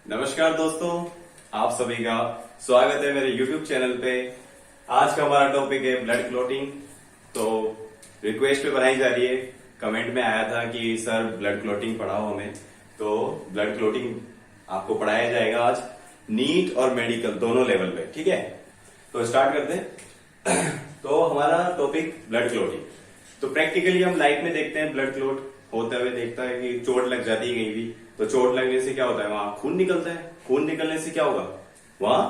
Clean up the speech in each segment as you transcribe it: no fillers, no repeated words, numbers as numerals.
नमस्कार दोस्तों, आप सभी का स्वागत है मेरे YouTube चैनल पे। आज का हमारा टॉपिक है ब्लड क्लॉटिंग। तो रिक्वेस्ट पे बनाई जा रही है, कमेंट में आया था कि सर ब्लड क्लॉटिंग पढ़ाओ हमें। तो ब्लड क्लॉटिंग आपको पढ़ाया जाएगा आज, नीट और मेडिकल दोनों लेवल पे, ठीक है। तो स्टार्ट करते हैं। तो हमारा टॉपिक ब्लड क्लॉटिंग। तो प्रैक्टिकली हम लाइफ में देखते हैं ब्लड क्लॉट होते हुए, देखता है कि चोट लग जाती है कहीं भी, तो चोट लगने से क्या होता है, वहां खून निकलता है। खून निकलने से क्या होगा, वहां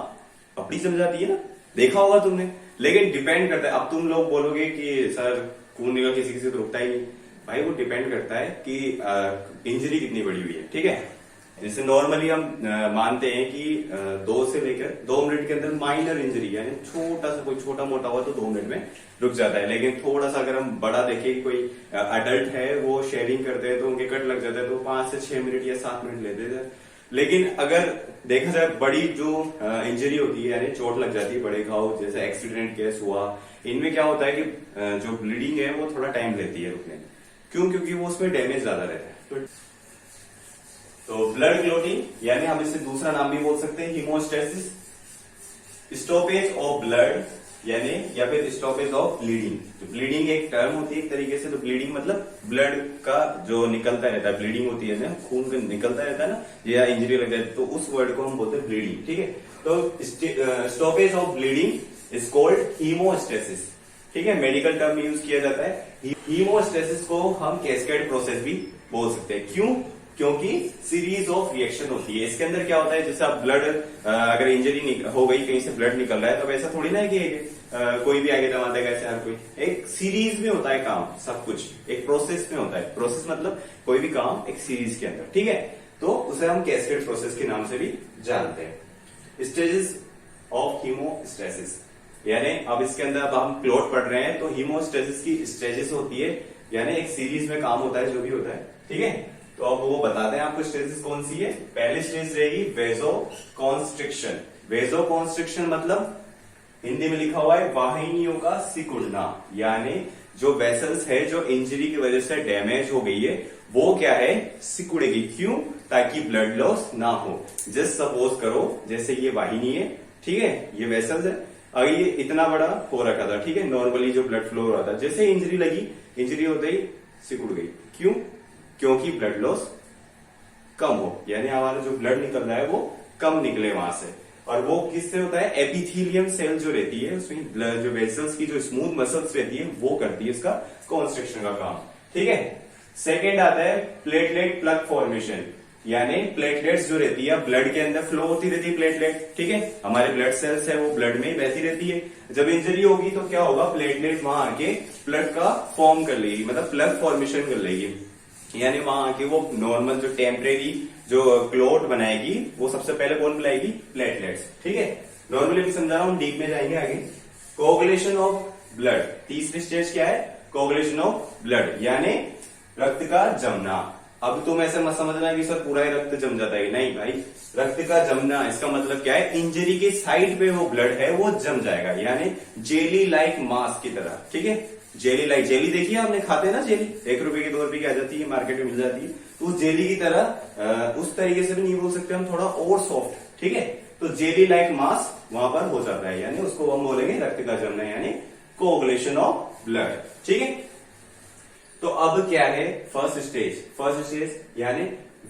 पपड़ी जम जाती है ना, देखा होगा तुमने। लेकिन डिपेंड करता है, अब तुम लोग बोलोगे कि सर खून निकल किसी किसी को रुकता ही नहीं। भाई वो डिपेंड करता है कि इंजरी कितनी बड़ी हुई है, ठीक है। जैसे नॉर्मली हम मानते हैं कि 2 से लेकर 2 मिनट के अंदर माइनर इंजरी, यानी छोटा सा कोई छोटा मोटा हुआ तो 2 मिनट में रुक जाता है। लेकिन थोड़ा सा अगर हम बड़ा देखें, कोई अडल्ट है वो शेयरिंग करते हैं तो उनके कट लग जाता है, तो 5 से 6 मिनट या 7 मिनट लेते हैं। लेकिन अगर देखा जाए बड़ी जो इंजरी होती है, यानी चोट लग जाती है, बड़े घाव जैसे एक्सीडेंट केस हुआ, इनमें क्या होता है कि जो ब्लीडिंग है वो थोड़ा टाइम लेती है रुकने में। क्यों? क्योंकि वो उसमें डैमेज ज्यादा रहता है। तो ब्लड क्लॉटिंग, यानी हम इसे दूसरा नाम भी बोल सकते हैं हीमोस्टेसिस, स्टॉपेज ऑफ ब्लड, यानी या फिर स्टॉपेज ऑफ ब्लीडिंग। तो ब्लीडिंग एक टर्म होती है एक तरीके से। तो ब्लीडिंग मतलब ब्लड का जो निकलता रहता है, ब्लीडिंग होती है ना, खून का निकलता रहता है ना, या इंजरी लग जाए तो उस वर्ड को हम बोलते हैं ब्लीडिंग, ठीक है। तो stoppage of bleeding is called haemostasis, ठीक है। मेडिकल टर्म यूज किया जाता है। हीमोस्टेसिस को हम कैस्केड प्रोसेस भी बोल सकते हैं। क्यों? क्योंकि सीरीज ऑफ रिएक्शन होती है। इसके अंदर क्या होता है, जैसे आप ब्लड अगर इंजरी हो गई, कहीं से ब्लड निकल रहा है, तो वैसा थोड़ी ना है कि कोई भी आगे दबा देगा ऐसे, हर कोई एक सीरीज में होता है काम, सब कुछ एक प्रोसेस में होता है। प्रोसेस मतलब कोई भी काम एक सीरीज के अंदर, ठीक है। तो उसे हम कैस्केड प्रोसेस के नाम से भी जानते हैं। स्टेजेस ऑफ हीमोस्टेसिस, यानी अब इसके अंदर अब हम क्लॉट पढ़ रहे हैं, तो हीमोस्टेसिस की स्टेजेस होती है, यानी एक सीरीज में काम होता है जो भी होता है, ठीक है। तो अब वो बताते हैं आपको स्टेजेस कौन सी है। पहली स्टेज रहेगी वेजो कॉन्स्ट्रिक्शन। वेजो कॉन्स्ट्रिक्शन मतलब हिंदी में लिखा हुआ है वाहिनियों का सिकुड़ना, यानी जो वेसल्स है जो इंजरी की वजह से डैमेज हो गई है वो क्या है, सिकुड़ेगी। क्यों? ताकि ब्लड लॉस ना हो। जस्ट सपोज करो जैसे ये वाहिनी है, ठीक है, ये वेसल्स है, अगर ये इतना बड़ा हो रखा था, ठीक है, नॉर्मली जो ब्लड फ्लो हो रहा था, जैसे इंजरी लगी, इंजरी होते ही सिकुड़ गई। क्यों? क्योंकि ब्लड लॉस कम हो, यानी हमारा जो ब्लड निकल रहा है वो कम निकले वहां से। और वो किससे होता है, एपिथेलियम सेल जो रहती है उसमें ब्लड जो वेसल्स की जो स्मूथ मसल्स रहती है वो करती है इसका कॉन्स्ट्रिक्शन का काम, ठीक है। सेकेंड आता है प्लेटलेट प्लग फॉर्मेशन, यानी प्लेटलेट्स जो रहती है ब्लड के अंदर फ्लो होती रहती है प्लेटलेट, ठीक है। हमारे ब्लड सेल्स है वो ब्लड में ही बहती रहती है। जब इंजरी होगी तो क्या होगा, प्लेटलेट वहां आके प्लग का फॉर्म कर लेगी, मतलब प्लग फॉर्मेशन कर लेगी, यानी वहां आके वो नॉर्मल जो टेम्परेरी जो क्लॉट बनाएगी वो सबसे पहले कौन बनाएगी, प्लेटलेट्स, ठीक है। नॉर्मली भी समझा रहा हूं, डीप में जाएंगे आगे। कोगुलेशन ऑफ ब्लड, तीसरी स्टेज क्या है, कोगुलेशन ऑफ ब्लड, यानी रक्त का जमना। अब तुम ऐसे मत समझना कि सर पूरा ही रक्त जम जाता है, नहीं भाई, रक्त का जमना इसका मतलब क्या है, इंजरी के साइड पे वो ब्लड है वो जम जाएगा, यानी जेली लाइक मास की तरह, ठीक है। जेली लाइक, जेली देखिए आपने, खाते हैं ना जेली, 1 रुपए की 2 रुपए की आ जाती है, मार्केट में मिल जाती है। तो उस जेली की तरह उस तरीके से भी नहीं बोल सकते हम, थोड़ा और सॉफ्ट, ठीक है। तो जेली लाइक मास वहां पर हो जाता है, यानी उसको हम बोलेंगे रक्त का जमना, यानी कोगुलेशन ऑफ ब्लड, ठीक है। तो अब क्या है, फर्स्ट स्टेज यानी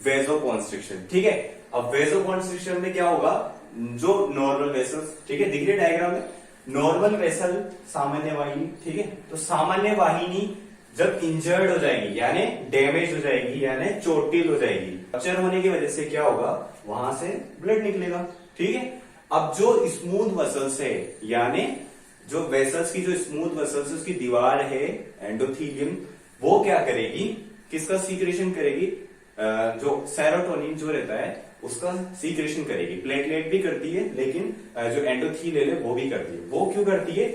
वेजो कॉन्स्ट्रिक्शन, ठीक है। अब वेजो कॉन्स्ट्रिक्शन में क्या होगा, जो नॉर्मल वेसल्स, ठीक है, दिख रही डायग्राम में, नॉर्मल वेसल सामान्य वाहिनी, ठीक है। तो सामान्य वाहिनी जब इंजर्ड हो जाएगी, यानी डैमेज हो जाएगी, यानी चोटिल हो जाएगी, रप्चर होने की वजह से क्या होगा, वहां से ब्लड निकलेगा, ठीक है। अब जो स्मूथ मसल्स है, यानी जो वेसल्स की जो स्मूथ मसल्स उसकी दीवार है एंडोथीलियम, वो क्या करेगी, किसका सीक्रेशन करेगी, जो सेरोटोनिन जो रहता है उसका सीक्रेशन करेगी। प्लेटलेट भी करती है, लेकिन जो एंडोथीलियल है वो भी करती है। वो क्यों करती है,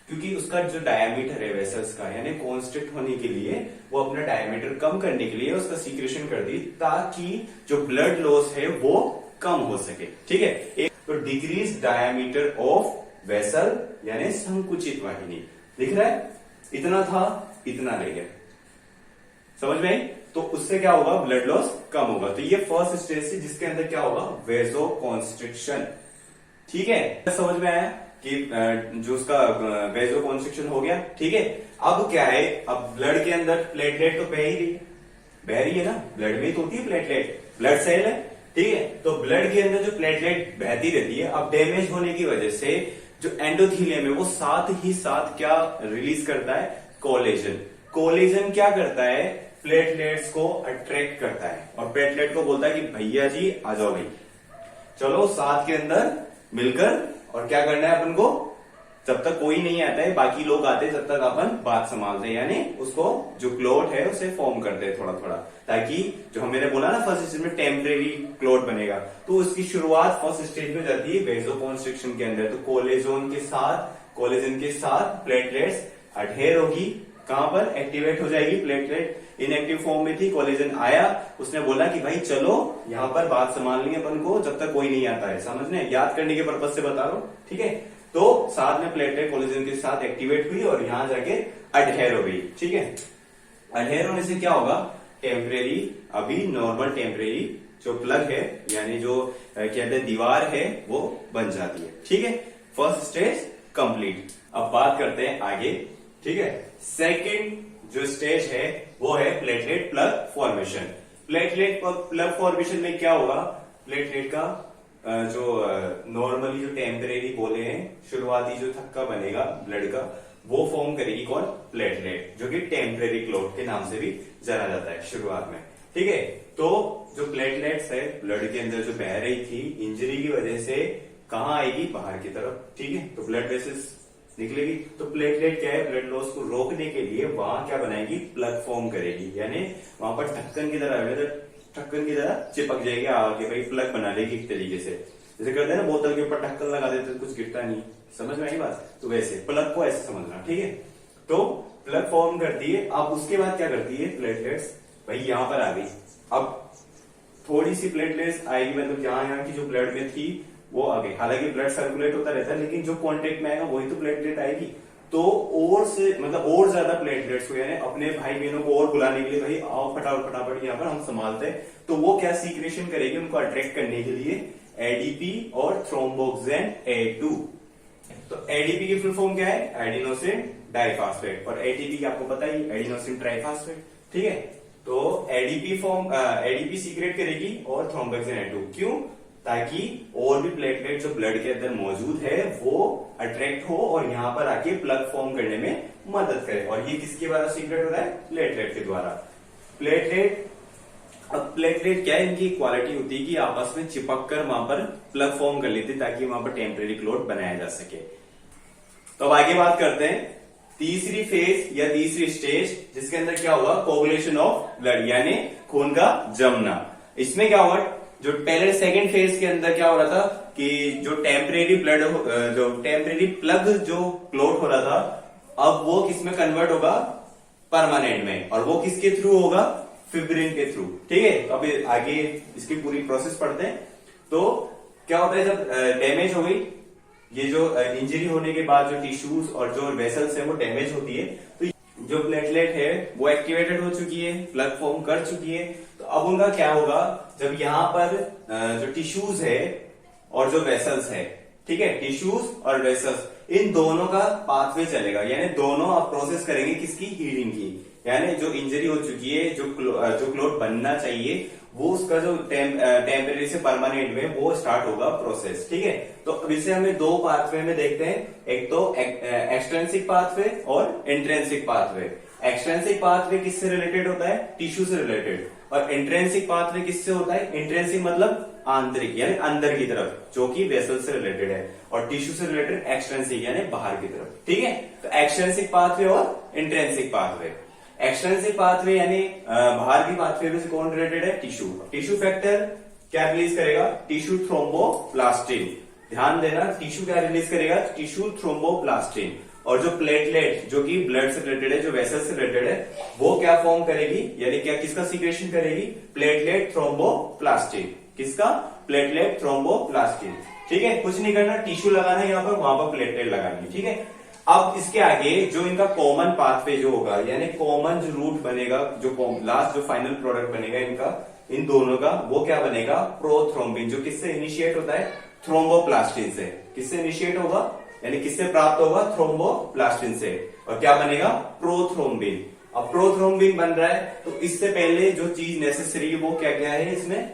क्योंकि उसका जो डायमीटर है वेसल्स का, यानी कॉन्स्ट्रिक्ट होने के लिए वो अपना डायमीटर कम करने के लिए उसका सीक्रेशन करती है, ताकि जो ब्लड लॉस है वो कम हो सके, ठीक है। तो डिक्रीज डायमीटर ऑफ वेसल, यानी संकुचित वाहिनी, दिख रहा है, इतना था इतना ले गया, समझ में आई? तो उससे क्या होगा, ब्लड लॉस कम होगा। तो ये फर्स्ट स्टेज थी जिसके अंदर क्या होगा, वेजो कॉन्स्ट्रिक्शन। ठीक है, समझ में आया कि जो उसका वेजो कॉन्स्ट्रिक्शन हो गया। ठीक है, अब क्या है, अब ब्लड के अंदर प्लेटलेट तो बह रही है ना, ब्लड में तो होती है प्लेटलेट, ब्लड सेल है। ठीक है, तो ब्लड के अंदर जो प्लेटलेट बहती रहती है, अब डैमेज होने की वजह से जो एंडोथीलियम है वो साथ ही साथ क्या रिलीज करता है, कोलेजन। कोलेजन क्या करता है, प्लेटलेट्स को अट्रैक्ट करता है और प्लेटलेट को बोलता है कि भैया जी आ जाओ भाई, चलो साथ के अंदर मिलकर और क्या करना है अपन को, जब तक कोई नहीं आता है बाकी लोग आते हैं, जब तक अपन बात संभालते हैं, यानी उसको जो क्लोट है उसे फॉर्म करते हैं थोड़ा थोड़ा, ताकि जो मैंने बोला ना फर्स्ट स्टेज में टेम्परेरी क्लोट बनेगा, तो उसकी शुरुआत फर्स्ट स्टेज में जाती है वेजोकॉन्स्ट्रिक्शन के अंदर। तो कोलेजन के साथ प्लेटलेट्स अडहेर होगी, कहां पर, एक्टिवेट हो जाएगी प्लेटलेट। इनएक्टिव फॉर्म में थी, कोलेजन आया, उसने बोला कि भाई चलो यहाँ पर बात संभाल लेंगे अपन को जब तक कोई नहीं आता है, समझने, याद करने के पर्पज से बता रहा हूं। ठीक है, तो साथ में प्लेटलेट कोलेजन के साथ एक्टिवेट हुई और यहां जाके अडहेर हो गई। ठीक है, अडहेर होने से क्या होगा, टेम्परेरी, अभी नॉर्मल टेम्परेरी जो प्लग है यानी जो कहते हैं दीवार है वो बन जाती है। ठीक है, फर्स्ट स्टेज कंप्लीट। अब बात करते हैं आगे। ठीक है, सेकंड जो स्टेज है वो है platelet plug formation. Platelet plug formation में क्या होगा, प्लेटलेट का जो नॉर्मली जो टेम्परेरी बोले हैं, शुरुआती जो थक्का बनेगा ब्लड का, वो फॉर्म करेगी कौन, प्लेटलेट, जो कि टेम्परेरी क्लोट के नाम से भी जाना जाता है शुरुआत में। ठीक है, तो जो प्लेटलेट्स है ब्लड के अंदर जो बह रही थी, इंजरी की वजह से कहां आएगी, बाहर की तरफ। ठीक है, तो ब्लड वेसल्स निकलेगी, तो प्लेटलेट क्या है, ब्लड लॉस को रोकने के लिए वहां क्या बनाएगी, प्लग फॉर्म करेगी, यानी वहां पर ढक्कन की तरह ढक्कन की तरह चिपक जाएगी आगे, भाई प्लग बना लेगी एक तरीके से, जैसे करते हैं ना बोतल के ऊपर ढक्कन लगा देते तो कुछ गिरता नहीं, समझ में आई बात, तो वैसे प्लग को ऐसे समझना। ठीक है, तो प्लग फॉर्म करती है। अब उसके बाद क्या करती है प्लेटलेट्स, भाई यहां पर आ गई, अब थोड़ी सी प्लेटलेट्स आएगी, मतलब यहाँ की जो ब्लड में थी वो आ गई, हालांकि ब्लड सर्कुलेट होता रहता है लेकिन जो कांटेक्ट में आएगा वही तो प्लेटलेट आएगी, तो और से मतलब और ज्यादा प्लेटलेट्स को, यानी अपने भाई बहनों को और बुलाने के लिए, भाई आओ फटाफट यहाँ पर हम संभालते हैं, तो वो क्या सीक्रेशन करेगी उनको अट्रैक्ट करने के लिए, एडीपी और थ्रोम्बोक्सेन A2। तो एडीपी की फुल फॉर्म क्या है, एडिनोसिन डाइफॉस्फेट, और एटीपी की आपको पता ही, एडिनोसिन ट्राइफॉस्फेट। ठीक है, तो एडीपी सीक्रेट करेगी और थ्रोम्बोक्सेन A2, क्यों, ताकि और भी प्लेटलेट जो ब्लड के अंदर मौजूद है वो अट्रैक्ट हो और यहाँ पर आके प्लग फॉर्म करने में मदद करे। और ये किसके द्वारा सीक्रेट होता है, प्लेटलेट के द्वारा। अब प्लेटलेट क्या है, इनकी क्वालिटी होती है कि आपस में चिपक कर वहां पर प्लग फॉर्म कर लेती है ताकि वहां पर टेम्परेरी क्लोट बनाया जा सके। तो अब आगे बात करते हैं तीसरी फेज या तीसरी स्टेज, जिसके अंदर क्या होगा, कोगुलेशन ऑफ ब्लड, यानी खून का जमना। इसमें क्या होगा, जो पहले सेकंड फेज के अंदर क्या हो रहा था कि जो टेम्परेरी प्लग जो क्लोट हो रहा था, अब वो किसमें कन्वर्ट होगा, परमानेंट में, और वो किसके थ्रू होगा, फिब्रिन के थ्रू। ठीक है, तो अभी आगे इसकी पूरी प्रोसेस पढ़ते हैं। तो क्या होता है, जब डैमेज हो गई, ये जो इंजरी होने के बाद जो टिश्यूज और जो वेसल्स है वो डैमेज होती है, तो जो प्लेटलेट है वो एक्टिवेटेड हो चुकी है, प्लग फॉर्म कर चुकी है, तो अब उनका क्या होगा, जब यहाँ पर जो टिश्यूज है और जो वेसल्स है, ठीक है, टिश्यूज और वेसल्स, इन दोनों का पाथवे चलेगा, यानी दोनों अब प्रोसेस करेंगे किसकी, हीलिंग की, यानी जो इंजरी हो चुकी है, जो क्लोट बनना चाहिए, वो उसका जो टेम्परेरी से परमानेंट में वो स्टार्ट होगा प्रोसेस। ठीक है, तो अब इसे हमें दो पाथवे में देखते हैं, एक तो एक्सट्रिंसिक पाथवे और इंट्रिंसिक पाथवे। एक्सट्रिंसिक पाथवे किससे रिलेटेड होता है, टिश्यू से रिलेटेड, और इंट्रिंसिक पाथवे किससे होता है, इंट्रिंसिक मतलब आंतरिक यानी अंदर की तरफ, जो कि वेसल से रिलेटेड है, और टिश्यू से रिलेटेड एक्सट्रिंसिक यानी बाहर की तरफ। ठीक है, तो एक्सट्रिंसिक पाथवे और इंट्रिंसिक पाथवे। एक्सट्रिंसिक पाथवे यानी बाहर की पाथवे में से कौन रिलेटेड है, टिश्यू फैक्टर क्या रिलीज करेगा, टिश्यू थ्रोम्बोप्लास्टिन। ध्यान देना, टिश्यू क्या रिलीज करेगा, टिश्यू थ्रोम्बोप्लास्टिन। और जो प्लेटलेट जो कि ब्लड से रिलेटेड है, जो वेसल से रिलेटेड है, वो क्या फॉर्म करेगी, यानी क्या किसका सीक्रेशन करेगी, प्लेटलेट थ्रोम्बोप्लास्टिन। किसका, प्लेटलेट थ्रोम्बोप्लास्टिन। ठीक है, कुछ नहीं करना, टिश्यू लगाना है यहाँ पर, वहां पर प्लेटलेट लगानी है। ठीक है, अब इसके आगे जो इनका कॉमन पाथवे जो होगा, यानी कॉमन जो रूट बनेगा, जो लास्ट जो फाइनल प्रोडक्ट बनेगा इनका, इन दोनों का, वो क्या बनेगा, प्रोथ्रोम्बिन, जो किससे इनिशिएट होता है, थ्रोम्बोप्लास्टिन से। किससे इनिशिएट होगा, यानी किससे प्राप्त होगा, थ्रोम्बोप्लास्टिन से। और क्या बनेगा, प्रोथ्रोम्बिन। अब प्रोथ्रोम्बिन बन रहा है, तो इससे पहले जो चीज नेसेसरी है वो क्या क्या है इसमें,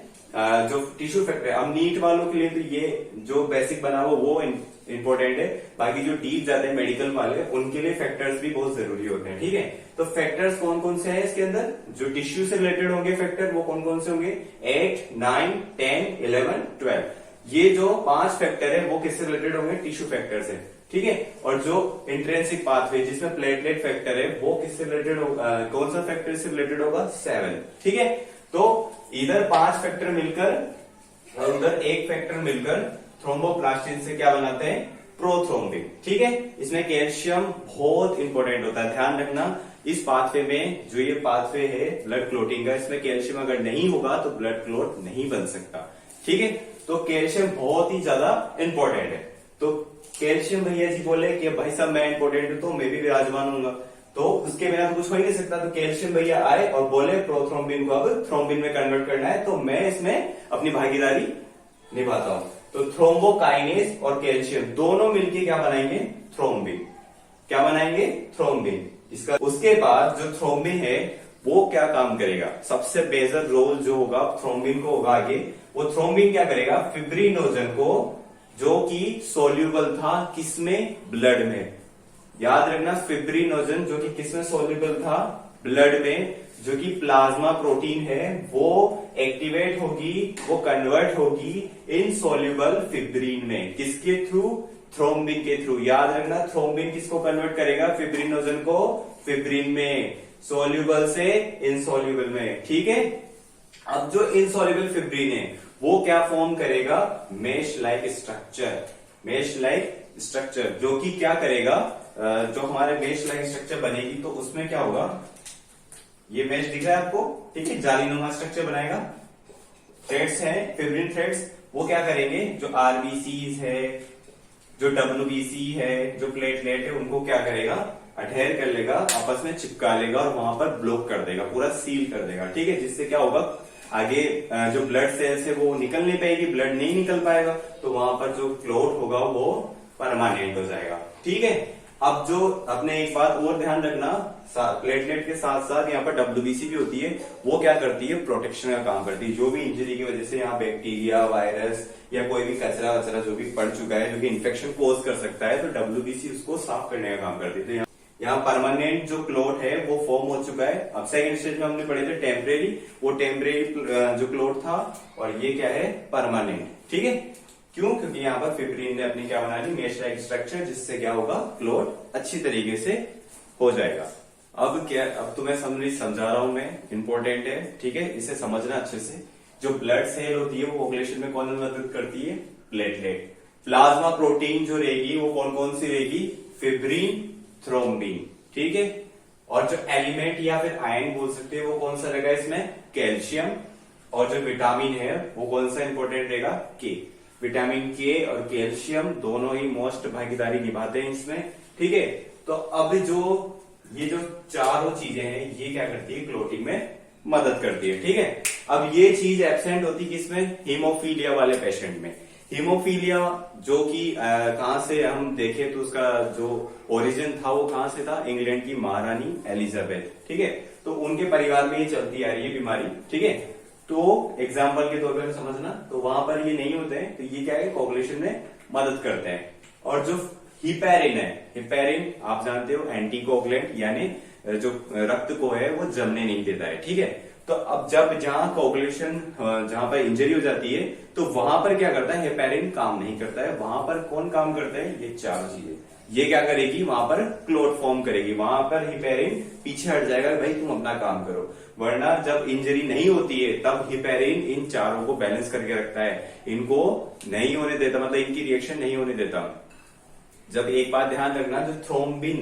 जो टिश्यू फैक्टर। अब नीट वालों के लिए तो ये जो बेसिक बना वो इंपॉर्टेंट है, बाकी जो डीप जाते हैं मेडिकल वाले उनके लिए फैक्टर्स भी बहुत जरूरी होते हैं। ठीक है, तो फैक्टर्स कौन कौन से हैं इसके अंदर, जो टिश्यू से रिलेटेड होंगे फैक्टर, वो कौन कौन से होंगे, 8, 9, 10, 11, 12। ये जो 5 फैक्टर है वो किससे रिलेटेड होंगे, टिश्यू फैक्टर से। ठीक है, और जो इंट्रिंसिक पाथवे जिसमें प्लेटलेट फैक्टर है वो किससे रिलेटेड होगा, कौन सा फैक्टर से रिलेटेड होगा, 7। ठीक है, तो इधर 5 फैक्टर मिलकर और उधर 1 फैक्टर मिलकर थ्रोम्बोप्लास्टिन से क्या बनाते हैं, प्रोथ्रोम्बिन। ठीक है, इसमें कैल्शियम बहुत इंपॉर्टेंट होता है, ध्यान रखना। इस पाथवे में जो ये पाथवे है ब्लड क्लोटिंग का, इसमें कैल्शियम अगर नहीं होगा तो ब्लड क्लोट नहीं बन सकता। ठीक है, तो कैल्शियम बहुत ही ज्यादा इंपॉर्टेंट है। तो कैल्शियम भैया जी बोले कि भाई साहब मैं इंपॉर्टेंट हूं तो मैं भी विराजमान हूंगा, तो उसके बिना तो कुछ हो ही नहीं सकता। तो कैल्शियम भैया आए और बोले प्रोथ्रोम्बिन को अब थ्रोम्बिन में कन्वर्ट करना है, तो मैं इसमें अपनी भागीदारी निभाता हूं। तो थ्रोम्बोकाइनेज और कैल्शियम दोनों मिलके क्या बनाएंगे, थ्रोम्बिन। क्या बनाएंगे, थ्रोम्बिन। इसका उसके बाद जो थ्रोम्बिन है वो क्या काम करेगा, सबसे मेजर रोल जो होगा थ्रोम्बिन को होगा आगे, वो थ्रोम्बिन क्या करेगा, फिब्रिनोजन को, जो कि सोल्यूबल था किसमें, ब्लड में। याद रखना, फिब्रिनोजन जो कि किसमें सोल्यूबल था, ब्लड में, जो कि प्लाज्मा प्रोटीन है, वो एक्टिवेट होगी, वो कन्वर्ट होगी इनसोल्यूबल फिब्रिन में। किसके थ्रू, थ्रोम्बिन के थ्रू। याद रखना, थ्रोम्बिन किसको कन्वर्ट करेगा, फिब्रिनोजन को फिब्रिन में, सोल्यूबल से इनसोल्यूबल में। ठीक है, अब जो इनसोल्यूबल फिब्रिन है वो क्या फॉर्म करेगा, mesh like structure. Mesh like structure जो कि क्या करेगा, जो हमारे मेश लाइक स्ट्रक्चर बनेगी तो उसमें क्या होगा, ये मेश दिख रहा है आपको, ठीक है, जालीनुमा स्ट्रक्चर बनाएगा। थ्रेड्स हैं, फिब्रिन थ्रेड्स, वो क्या करेंगे, जो आरबीसीज है, जो डब्ल्यूबीसी है, जो प्लेटलेट है, उनको क्या करेगा, अठेर कर लेगा, आपस में चिपका लेगा और वहां पर ब्लॉक कर देगा, पूरा सील कर देगा। ठीक है, जिससे क्या होगा, आगे जो ब्लड सेल्स है वो निकल नहीं पाएगी, ब्लड नहीं निकल पाएगा, तो वहां पर जो क्लॉट होगा वो परमानेंट हो जाएगा। ठीक है, अब जो अपने एक बात और ध्यान रखना, प्लेटलेट के साथ साथ यहाँ पर डब्ल्यूबीसी भी होती है, वो क्या करती है, प्रोटेक्शन का काम करती है। जो भी इंजरी की वजह से यहाँ बैक्टीरिया, वायरस या कोई भी कचरा वचरा जो भी पड़ चुका है, जो कि इन्फेक्शन कोज कर सकता है, तो डब्ल्यूबीसी उसको साफ करने का काम करती है। तो यहाँ परमानेंट जो क्लोट है वो फॉर्म हो चुका है। अब सेकंड स्टेज में हमने पढ़े थे टेम्परेरी, वो टेम्परेरी जो क्लोट था, और ये क्या है, परमानेंट। ठीक है, क्यों, क्योंकि यहाँ पर फिब्रिन ने अपनी क्या बना ली, मेश लाइक स्ट्रक्चर, जिससे क्या होगा, क्लोट अच्छी तरीके से हो जाएगा। अब क्या, अब तो मैं समझा रहा हूं मैं, इंपॉर्टेंट है। ठीक है, इसे समझना अच्छे से। जो ब्लड सेल होती है वो कोगुलेशन में कौन मदद करती है, प्लेटलेट। प्लाज्मा प्रोटीन जो रहेगी वो कौन कौन सी रहेगी, फिब्रिन, थ्रोम्बिन। ठीक है, और जो एलिमेंट या फिर आयन बोल सकते हैं वो कौन सा रहेगा इसमें, कैल्शियम। और जो विटामिन है वो कौन सा इंपॉर्टेंट रहेगा, के। विटामिन के और कैल्शियम दोनों ही मोस्ट भागीदारी निभाते हैं इसमें। ठीक है, तो अब जो ये जो चारों चीजें हैं ये क्या करती है, क्लोटिंग में मदद करती है। ठीक है, अब ये चीज एब्सेंट होती किसमें, हीमोफीलिया वाले पेशेंट में। हीमोफीलिया जो कि कहां से हम देखें तो उसका जो ओरिजिन था वो कहां से था, इंग्लैंड की महारानी एलिजाबेथ। ठीक है, तो उनके परिवार में ये चलती आ रही है बीमारी। ठीक है, तो एग्जाम्पल के तौर पर समझना, तो वहां पर ये नहीं होते हैं, तो ये क्या है, कोगुलेशन में मदद करते हैं। और जो हिपेरिन है, हिपेरिन आप जानते हो एंटीकोगुलेंट, यानी जो रक्त को है वो जमने नहीं देता है। ठीक है, तो अब जब जहां कोगुलेशन, जहां पर इंजरी हो जाती है, तो वहां पर क्या करता है, हिपेरिन काम नहीं करता है। वहां पर कौन काम करता है, ये चारों चीजें। ये क्या करेगी, वहां पर क्लोट फॉर्म करेगी, वहां पर हिपेरिन पीछे हट जाएगा, भाई तुम अपना काम करो। वरना जब इंजरी नहीं होती है तब हिपेरिन इन चारों को बैलेंस करके रखता है, इनको नहीं होने देता, मतलब इनकी रिएक्शन नहीं होने देता। जब एक बात ध्यान रखना, जो थ्रोम्बिन,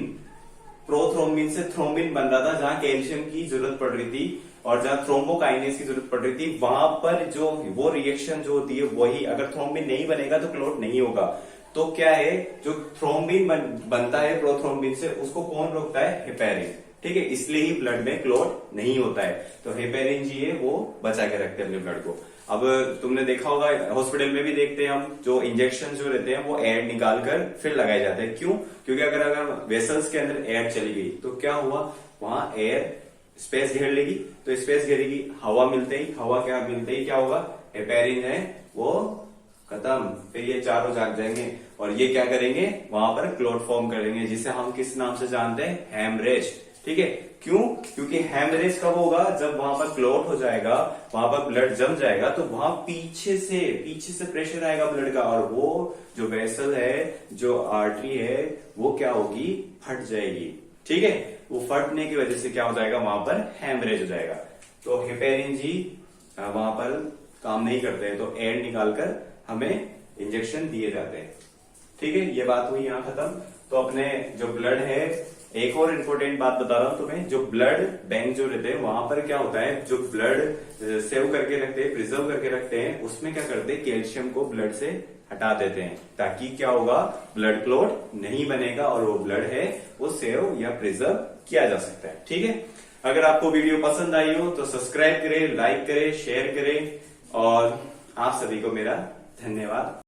प्रोथ्रोम्बिन से थ्रोम्बिन बन रहा था, जहां कैल्शियम की जरूरत पड़ रही थी और जहां थ्रोम्बोकाइनेज की जरूरत पड़ रही थी, वहां पर जो वो रिएक्शन जो होती है वही, अगर थ्रोम्बिन नहीं बनेगा तो क्लोट नहीं होगा। तो क्या है, जो थ्रोम्बिन बनता है प्रोथ्रोम्बिन से, उसको कौन रोकता है? हेपेरिन। ठीक है, इसलिए ही ब्लड में क्लॉट नहीं होता है। तो हेपेरिन जी है वो बचा के रखते हैं अपने ब्लड को। अब तुमने देखा होगा, हॉस्पिटल में भी देखते हैं हम, जो इंजेक्शन जो रहते हैं वो एयर निकाल कर फिर लगाए जाते हैं। क्यों? क्योंकि अगर वेसल्स के अंदर एयर चली गई तो क्या हुआ, वहां एयर स्पेस घेर लेगी, तो स्पेस घेरेगी, हवा मिलते ही, हवा क्या मिलते ही क्या होगा, हेपेरिन है वो खत्म, फिर ये चारों जाग जाएंगे और ये क्या करेंगे, वहां पर क्लॉट फॉर्म करेंगे, जिसे हम किस नाम से जानते हैं? हेमरेज। ठीक है, क्यों? क्योंकि हेमरेज कब होगा, जब वहां पर क्लॉट हो जाएगा, वहां पर ब्लड जम जाएगा, तो वहां पीछे से प्रेशर आएगा ब्लड का, और वो जो वेसल है, जो आर्टरी है, वो क्या होगी, फट जाएगी। ठीक है, वो फटने की वजह से क्या हो जाएगा, वहां पर हेमरेज हो जाएगा। तो हेपेरिन जी वहां पर काम नहीं करते हैं, तो एयर निकालकर हमें इंजेक्शन दिए जाते हैं। ठीक है, ये बात हुई यहाँ खत्म। तो अपने जो ब्लड है, एक और इम्पोर्टेंट बात बता रहा हूं तुम्हें, जो ब्लड बैंक जो रहते हैं वहां पर क्या होता है, जो ब्लड सेव करके रखते हैं, प्रिजर्व करके रखते हैं, उसमें क्या करते हैं, कैल्शियम को ब्लड से हटा देते हैं, ताकि क्या होगा, ब्लड क्लॉट नहीं बनेगा और वो ब्लड है वो सेव या प्रिजर्व किया जा सकता है। ठीक है, अगर आपको वीडियो पसंद आई हो तो सब्सक्राइब करें, लाइक करें, शेयर करें, और आप सभी को मेरा धन्यवाद।